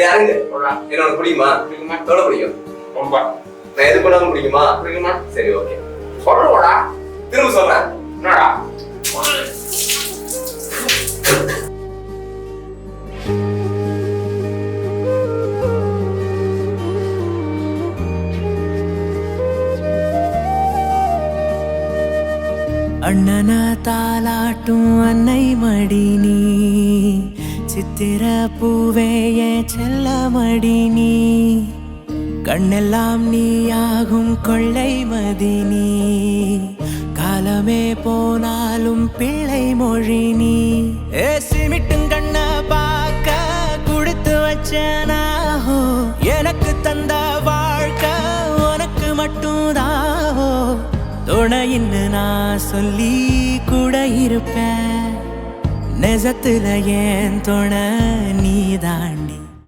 யாருங்க என்னோட பிடிக்குமா? எவ்வளவு பிடிக்கும்? ரொம்ப. நான் எது பண்ணாலும் பிடிக்குமா? சரி ஓகே சொல்லுவாடா. திரும்ப சொல்றேன். என்னடா? அண்ணன தாலாட்டும் அன்னை மடி நீ, சித்திர பூவே என் செல்ல மடி நீ, கண்ணெல்லாம் நீயாகும் கொள்ளை மதி நீ, காலமே போனாலும் பிள்ளை மொழி நீ. சிமிட்டும் கண்ண பார்க்க குடுத்து வச்சனாஹோ, எனக்கு தந்த வாழ்க்கை உனக்கு மட்டும் தாஹோ, துணையின்னு நான் சொல்லி கூட இருப்பேன், நெசத்துல ஏன் துணை நீ தாண்டி.